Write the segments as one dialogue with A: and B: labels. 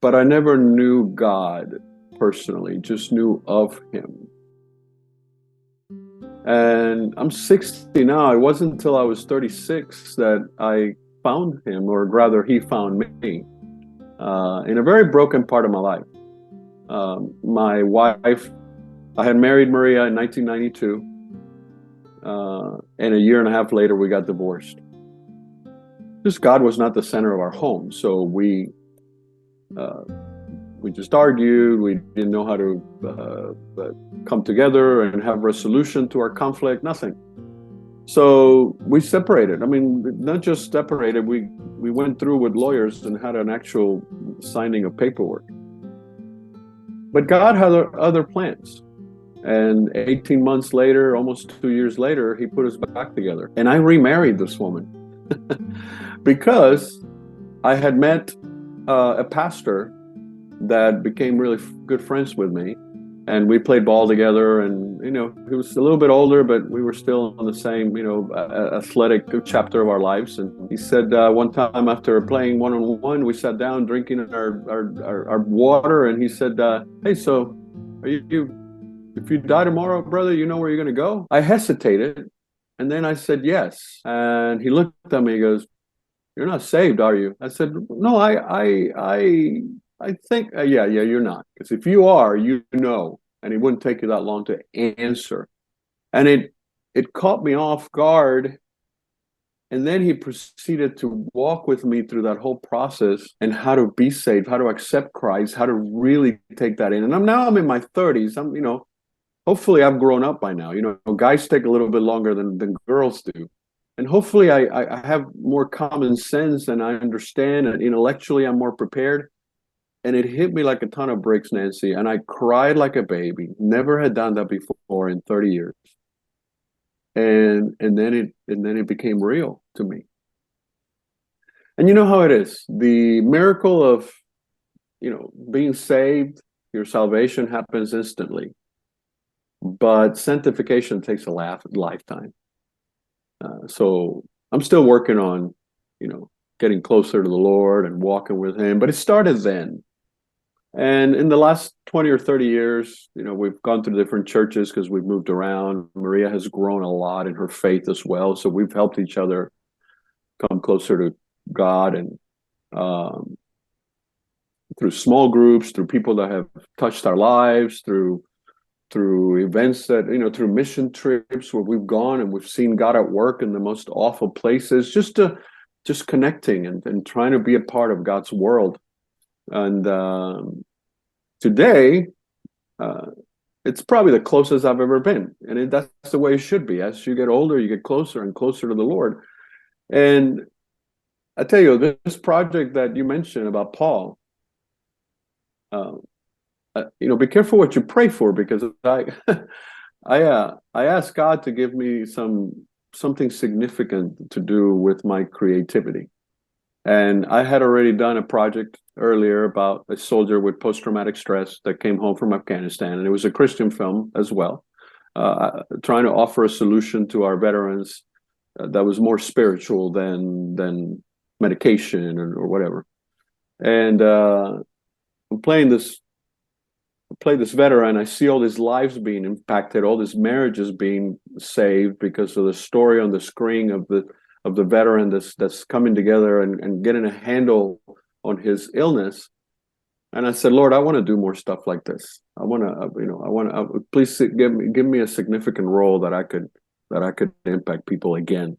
A: but I never knew God personally, just knew of him. And I'm 60 now. It wasn't until I was 36 that I found him, or rather, he found me in a very broken part of my life. My wife, I had married Maria in 1992, and a year and a half later, we got divorced. Just God was not the center of our home, so we just argued. We didn't know how to come together and have resolution to our conflict. Nothing. So we separated. I mean, not just separated. We went through with lawyers and had an actual signing of paperwork. But God had other plans. And 18 months later, almost 2 years later, he put us back together. And I remarried this woman because I had met a pastor that became really good friends with me. And we played ball together. And, you know, he was a little bit older, but we were still on the same, you know, athletic chapter of our lives. And he said one time after playing one-on-one, we sat down drinking our water. And he said, hey, so are you if you die tomorrow, brother, you know where you're going to go? I hesitated. And then I said, yes. And he looked at me, he goes, you're not saved, are you? I said, no, I think, yeah, you're not. Because if you are, you know, and it wouldn't take you that long to answer. And it caught me off guard. And then he proceeded to walk with me through that whole process and how to be saved, how to accept Christ, how to really take that in. And I'm in my 30s. I'm, you know, hopefully I've grown up by now. You know, guys take a little bit longer than girls do. And hopefully I have more common sense and I understand, and intellectually I'm more prepared. And it hit me like a ton of bricks, Nancy. And I cried like a baby. Never had done that before in 30 years. And then it became real to me. And you know how it is. The miracle of, you know, being saved, your salvation happens instantly. But sanctification takes a lifetime. So I'm still working on, you know, getting closer to the Lord and walking with him. But it started then. And in the last 20 or 30 years, you know, we've gone through different churches because we've moved around. Maria has grown a lot in her faith as well. So we've helped each other come closer to God, and through small groups, through people that have touched our lives, through events that, you know, through mission trips where we've gone and we've seen God at work in the most awful places, just connecting and trying to be a part of God's world. And today, it's probably the closest I've ever been. And that's the way it should be. As you get older, you get closer and closer to the Lord. And I tell you, this project that you mentioned about Paul, you know, be careful what you pray for, because I asked God to give me something significant to do with my creativity. And I had already done a project earlier about a soldier with post-traumatic stress that came home from Afghanistan. And it was a Christian film as well, trying to offer a solution to our veterans that was more spiritual than medication or whatever. And I'm playing this veteran. I see all these lives being impacted, all these marriages being saved because of the story on the screen of the veteran that's coming together and getting a handle on his illness. And I said, Lord, I want to do more stuff like this. I want to, please give me a significant role that I could impact people again.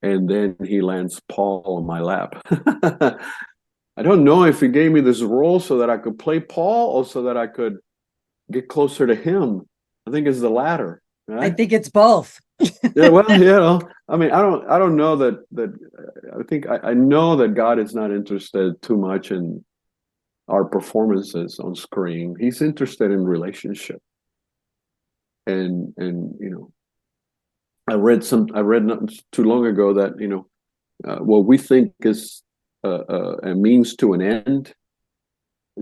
A: And then he lands Paul on my lap. I don't know if he gave me this role so that I could play Paul or so that I could get closer to him. I think it's the latter. Right?
B: I think it's both.
A: Yeah, well, you know, I mean, I don't know that I think I know that God is not interested too much in our performances on screen. He's interested in relationship. And you know, I read not too long ago that, you know, what we think is a means to an end,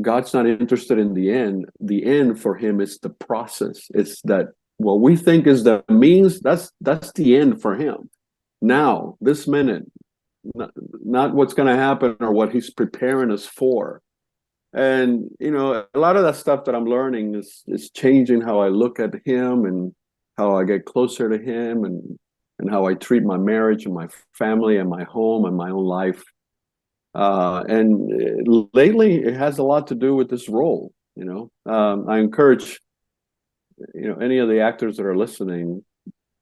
A: God's not interested in the end. The end for him is the process. It's that what we think is the means, that's the end for him. Now, this minute, not what's going to happen or what he's preparing us for. And a lot of that stuff that I'm learning is changing how I look at him and how I get closer to him, and how I treat my marriage and my family and my home and my own life. And lately, it has a lot to do with this role. I encourage any of the actors that are listening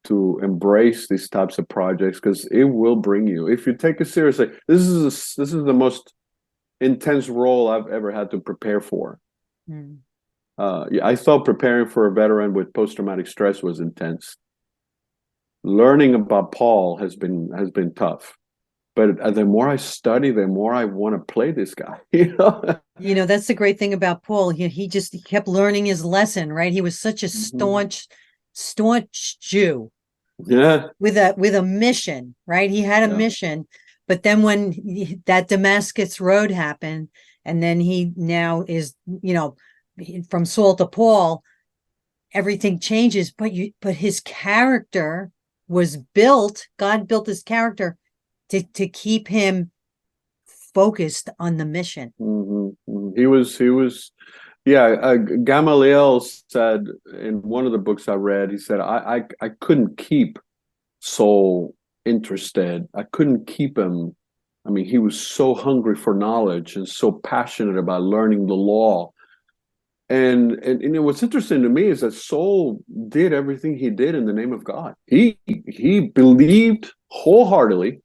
A: to embrace these types of projects, because it will bring you, if you take it seriously. This is the most intense role I've ever had to prepare for. Yeah, I thought preparing for a veteran with post-traumatic stress was intense. Learning about Paul has been tough, but the more I study, the more I want to play this guy.
B: That's the great thing about Paul. He kept learning his lesson, right? He was such a staunch Jew.
A: Yeah,
B: with a mission, right? He had a mission, but then when that Damascus road happened, and then he now is, from Saul to Paul, everything changes. But his character was built. God built his character to keep him focused on the mission.
A: He was. Yeah, Gamaliel said in one of the books I read, he said, I couldn't keep Saul interested. I couldn't keep him. I mean, he was so hungry for knowledge and so passionate about learning the law. And what's interesting to me is that Saul did everything he did in the name of God. He believed wholeheartedly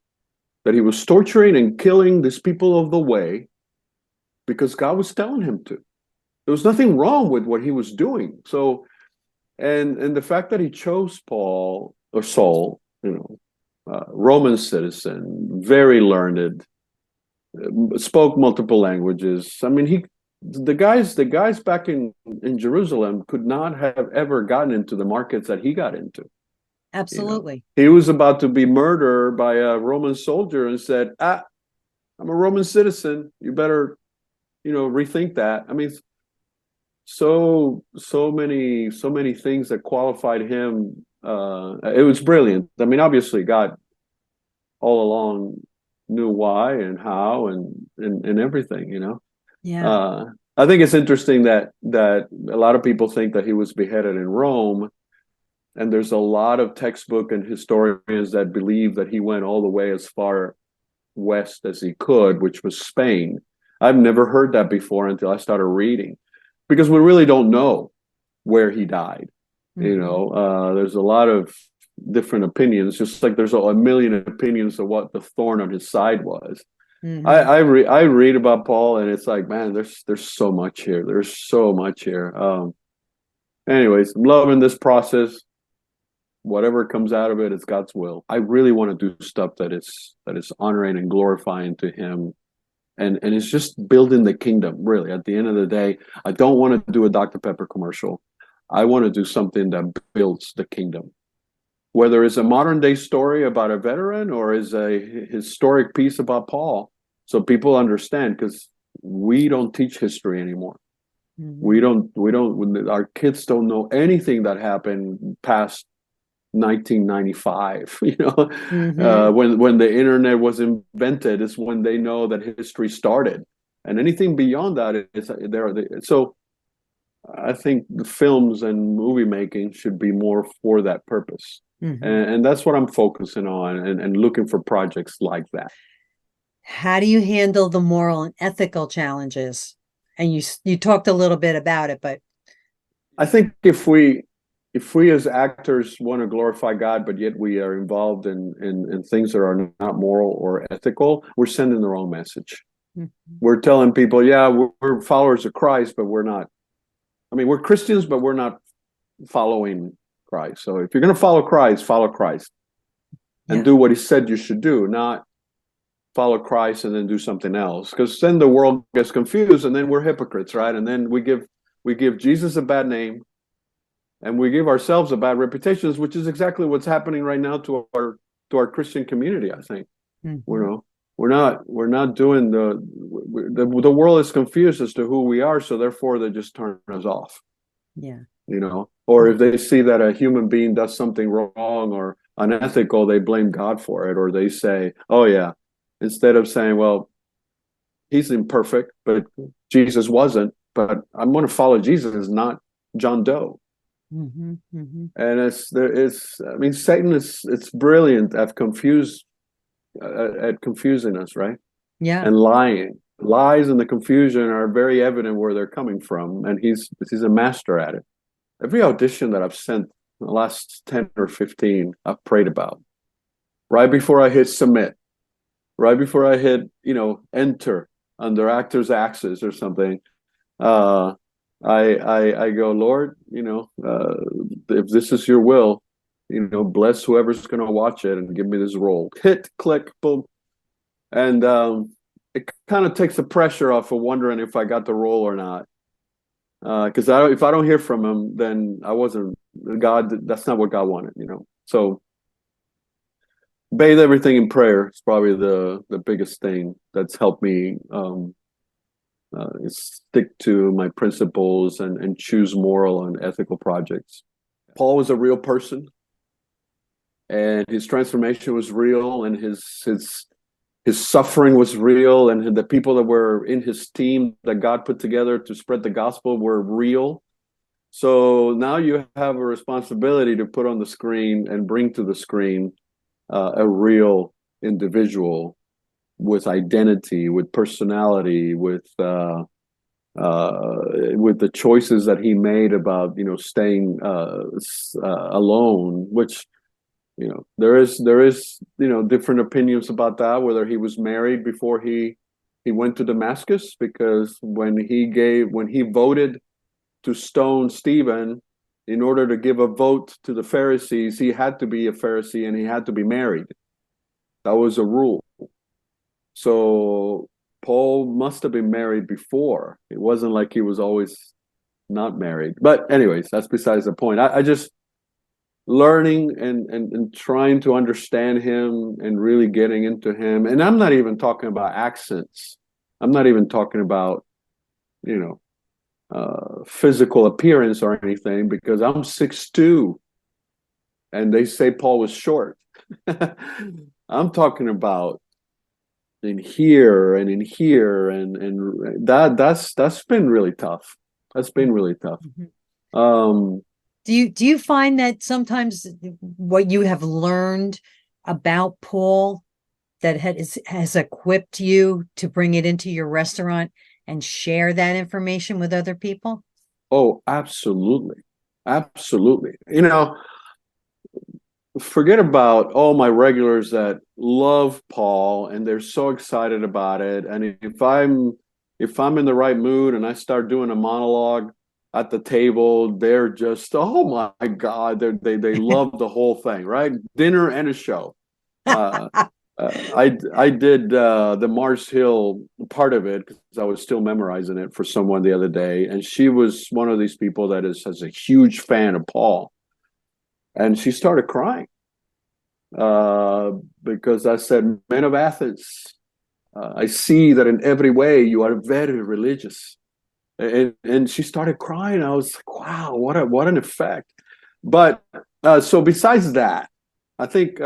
A: that he was torturing and killing these people of the way because God was telling him to. There was nothing wrong with what he was doing. So, and the fact that he chose Paul or Saul, Roman citizen, very learned, spoke multiple languages. I mean, the guys back in Jerusalem could not have ever gotten into the markets that he got into.
B: Absolutely.
A: He was about to be murdered by a Roman soldier and said, I'm a Roman citizen. You better, rethink that. I mean, so many things that qualified him. It was brilliant. I mean, obviously, God all along knew why and how and everything.
B: Yeah.
A: I think it's interesting that a lot of people think that he was beheaded in Rome, and there's a lot of textbook and historians that believe that he went all the way as far west as he could, which was Spain. I've never heard that before until I started reading, because we really don't know where he died. There's a lot of different opinions, just like there's a million opinions of what the thorn on his side was. I read about Paul, and it's like, man, there's so much here. There's so much here. Anyways, I'm loving this process. Whatever comes out of it, it's God's will. I really want to do stuff that is honoring and glorifying to him. And it's just building the kingdom, really. At the end of the day, I don't want to do a Dr. Pepper commercial. I want to do something that builds the kingdom. Whether it's a modern day story about a veteran or is a historic piece about Paul, so people understand, because we don't teach history anymore. We don't, our kids don't know anything that happened past 1995. When the internet was invented is when they know that history started, and anything beyond that is there. So I think the films and movie making should be more for that purpose. And that's what I'm focusing on, and looking for projects like that.
B: How do you handle the moral and ethical challenges? And you talked a little bit about it, but
A: I think if we as actors want to glorify God, but yet we are involved in things that are not moral or ethical, we're sending the wrong message. We're telling people, yeah, we're followers of Christ, but we're not. I mean, we're Christians, but we're not following Christ. So if you're going to follow Christ and do what he said you should do, not follow Christ and then do something else. Because then the world gets confused, and then we're hypocrites, right? And then we give Jesus a bad name, and we give ourselves a bad reputation, which is exactly what's happening right now to our Christian community. I think we're not doing the world is confused as to who we are, so therefore they just turn us off. Or if they see that a human being does something wrong or unethical, they blame God for it, or they say, oh yeah, instead of saying, well, he's imperfect, but Jesus wasn't. But I'm going to follow Jesus, not John Doe.
B: Mm-hmm, mm-hmm.
A: And I mean, Satan it's brilliant at confusing us, right?
B: Yeah.
A: And lying. Lies and the confusion are very evident where they're coming from, and he's a master at it. Every audition that I've sent, the last 10 or 15, I've prayed about. Right before I hit submit, right before I hit, enter under actor's access or something, uh, I go, Lord, if this is your will, bless whoever's going to watch it and give me this role. Hit, click, boom. And it kind of takes the pressure off of wondering if I got the role or not. Because if I don't hear from him, then I wasn't God. That's not what God wanted, So bathe everything in prayer is probably the biggest thing that's helped me stick to my principles and choose moral and ethical projects. Paul was a real person, and his transformation was real, and his suffering was real, and the people that were in his team that God put together to spread the gospel were real. So now you have a responsibility to put on the screen and bring to the screen a real individual with identity, with personality, with the choices that he made about staying alone, which there is different opinions about that, whether he was married before he went to Damascus, because when he voted to stone Stephen, in order to give a vote to the Pharisees, he had to be a Pharisee and he had to be married. That was a rule. So Paul must have been married before. It wasn't like he was always not married. But anyways, that's besides the point. I just learning and trying to understand him and really getting into him. And I'm not even talking about accents. I'm not even talking about, physical appearance or anything, because I'm 6'2", and they say Paul was short. I'm talking about in here and in here, and that's been really tough. That's been really tough.
B: Mm-hmm. Do you find that sometimes what you have learned about Paul that has equipped you to bring it into your restaurant and share that information with other people?
A: Oh, absolutely. Absolutely. Forget about all my regulars that love Paul and they're so excited about it. And if I'm in the right mood and I start doing a monologue at the table, they're just, oh my God, they love the whole thing, right? Dinner and a show. I did the Mars Hill part of it because I was still memorizing it for someone the other day, and she was one of these people that is a huge fan of Paul, and she started crying because I said, "Men of Athens, I see that in every way you are very religious," and she started crying. I was like, "Wow, what an effect!" But so besides that, I think.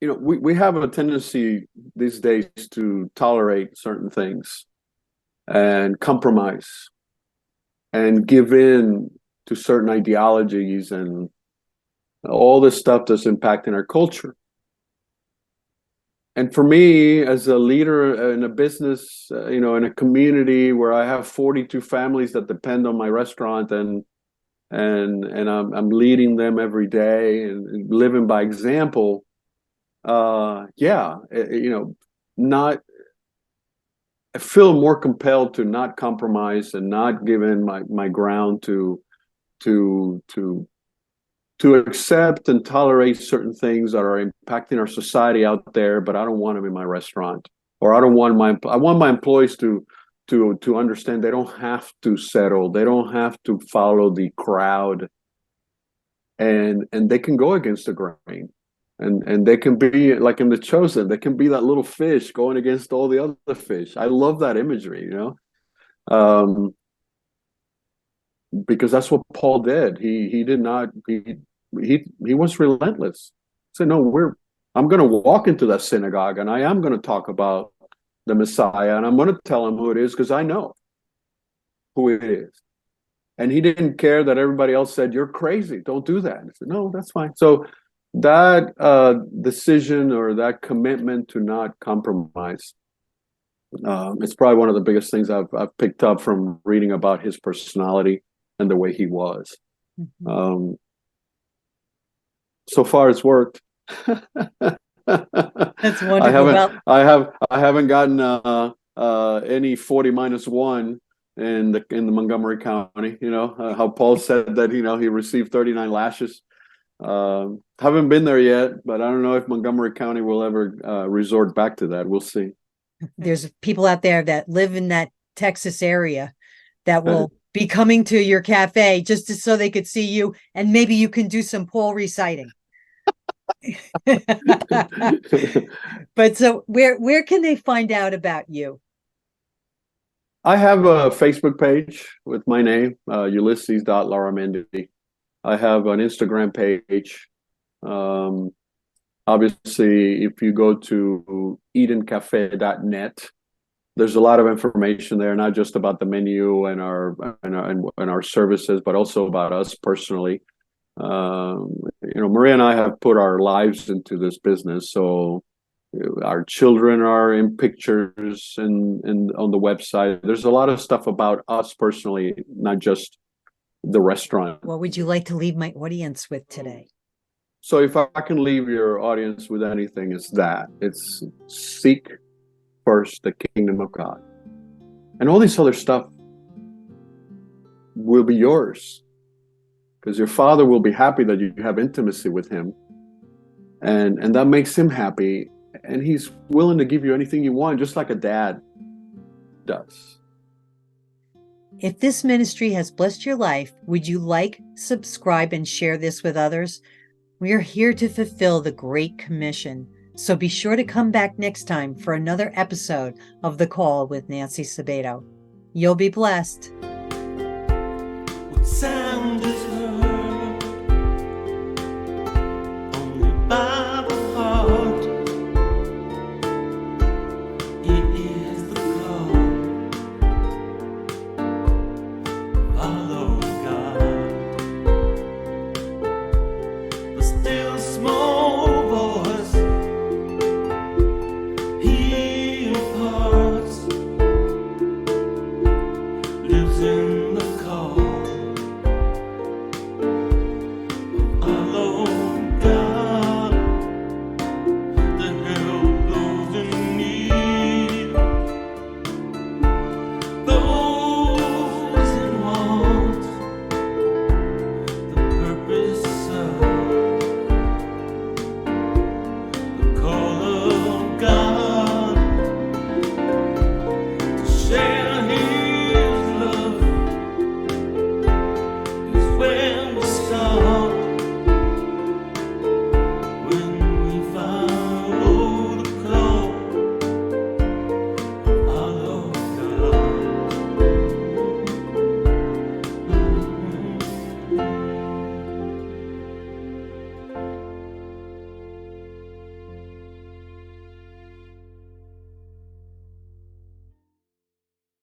A: We have a tendency these days to tolerate certain things and compromise and give in to certain ideologies and all this stuff that's impacting our culture. And for me, as a leader in a business, in a community where I have 42 families that depend on my restaurant, and I'm leading them every day and living by example. Not I feel more compelled to not compromise and not give in my ground to accept and tolerate certain things that are impacting our society out there, but I don't want them in my restaurant. Or I want my employees to understand they don't have to settle, they don't have to follow the crowd, and they can go against the grain. And they can be like in The Chosen, they can be that little fish going against all the other fish. I love that imagery, because that's what Paul did. He did not he was relentless. So no, I'm going to walk into that synagogue and I am going to talk about the Messiah, and I'm going to tell him who it is because I know who it is. And he didn't care that everybody else said, "You're crazy. Don't do that." I said, "No, that's fine." So that decision or that commitment to not compromise, it's probably one of the biggest things I've picked up from reading about his personality and the way he was.
B: Mhm.
A: So far, it's worked.
B: That's wonderful. Well,
A: I haven't gotten any 40 minus one in the Montgomery County. You know how Paul said that he received 39 lashes. Haven't been there yet, but I don't know if Montgomery County will ever resort back to that. We'll see.
B: there's people out there that live in that Texas area that will be coming to your cafe just so they could see you, and maybe you can do some Paul reciting. But so where can they find out about you?
A: I have a Facebook page with my name, Ulises.Larramendi. I have an Instagram page. Obviously, if you go to edencafe.net, there's a lot of information there, not just about the menu and our services, but also about us personally. Maria and I have put our lives into this business, so our children are in pictures and on the website. There's a lot of stuff about us personally, not just the restaurant.
B: What would you like to leave my audience with today?
A: So if I can leave your audience with anything, it's seek first the kingdom of God, and all this other stuff will be yours, because your Father will be happy that you have intimacy with him, and that makes him happy, and he's willing to give you anything you want, just like a dad does.
B: If this ministry has blessed your life, would you like, subscribe, and share this with others? We are here to fulfill the Great Commission, so be sure to come back next time for another episode of The Call with Nancy Sabato. You'll be blessed.